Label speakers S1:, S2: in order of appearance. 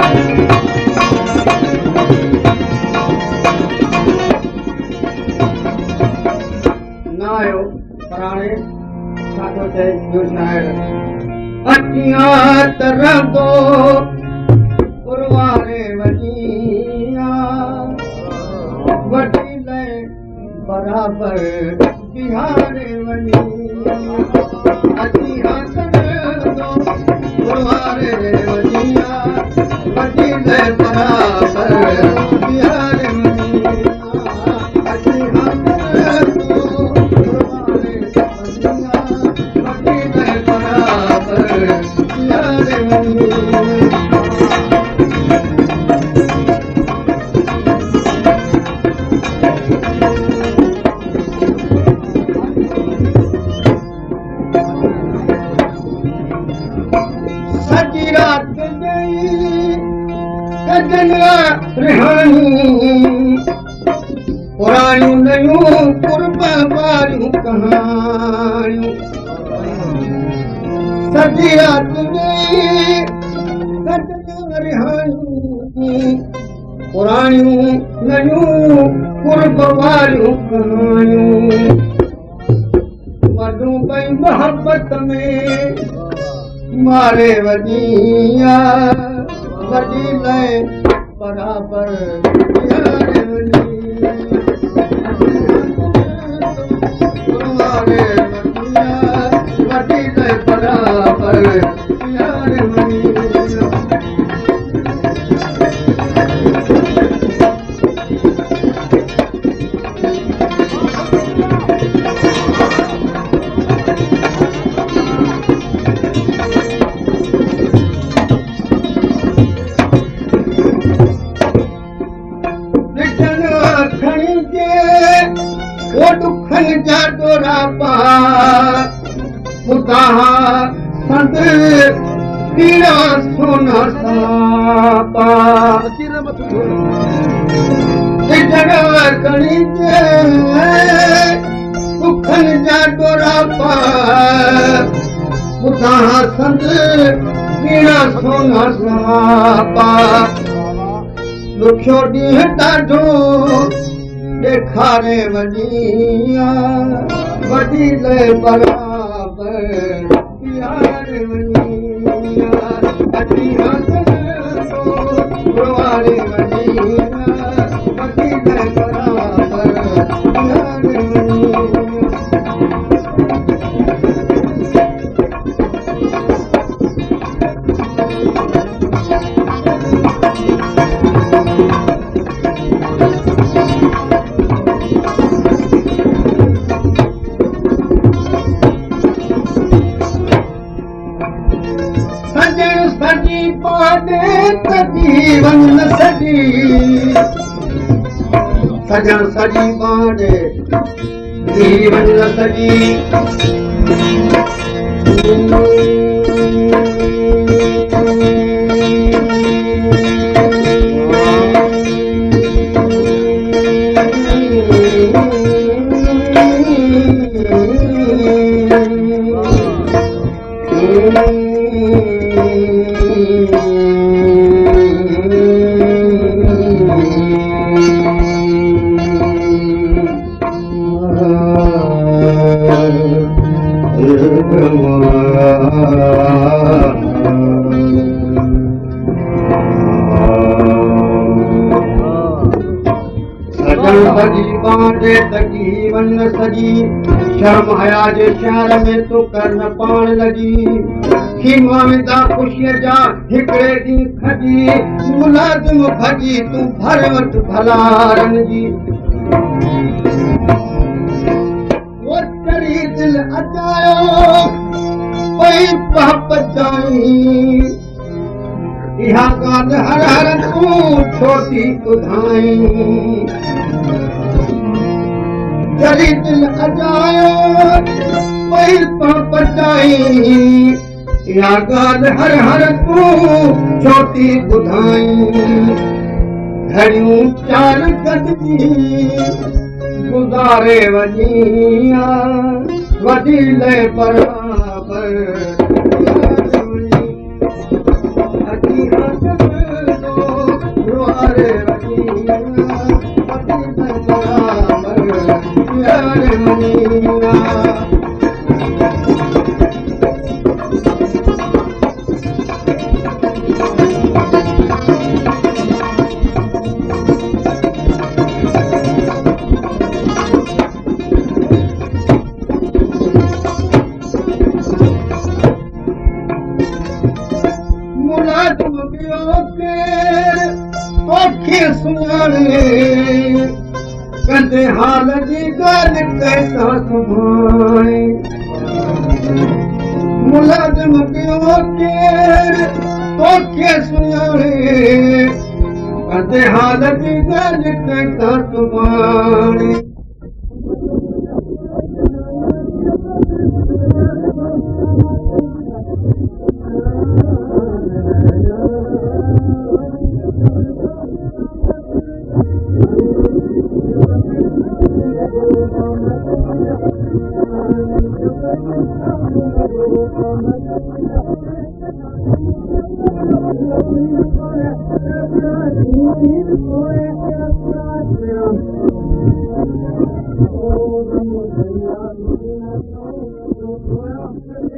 S1: बराबर बिहारे वनी अची दो गुरुवारे वनिया वठी ले बराबर बिहारे वनी अची दो गुरुवारे वनिया वठी ले बराबर बिहारे वनी पुराणियूं नयूं कुर्ब वारियूं कहाणियूं सॼी राति में रिहाणियूं पुराणियूं नयूं कुर्ब वारियूं कहाणियूं मधू पई मोहबत में मारे वॼिया वॾी लय बराबर बिहारे वनी गुरुवारे वनिया वठी ले बराबर बिहारे वनी संत पीड़ा सोना सापा जगह कणी दुखन जा डोरा पा ॿुधा संत पीड़ा सोना सापा ॾुखियो ॾींहुं ॾाढो ॾेखारे वञिया वॾी ले बराबर बिहारे वनिया अची दो गुरुवारे वनिया वठी ले बराबर बिहारे वनिया जीवन सजी सजन सजी बांधे जीवन सजी जीवन सजी शर्म हया जे शहर में तूं कर न पाण लॻी खीमा वेंदा ख़ुशीअ जा हिकिड़े ॾींहुं खजी मुलाज़िम भॼी तूं भर वटि भलारन जी चढ़ी दिल अचायो पई पाप जाई इहा ॻाल्हि हर हर तूं छो थी ॿुधाई चढ़ी दिल अजायो पई पाप जाई इहा ॻाल्हि हर हर तूं छो थी ॿुधाई घड़ियूं चार गॾिजी गुज़ारे वञिया वॾी ले बराबर अची मनीरा मुलाज़िम ॿियो केरु तोखे सुञाणे कंदे हाल जी ॻाल्हि कैसा सुभाणे मुलाज़िम ॿियो केरु तोखे सुञाणे कंदे हाल जी ॻाल्हि कैसा सुभाणे Oh,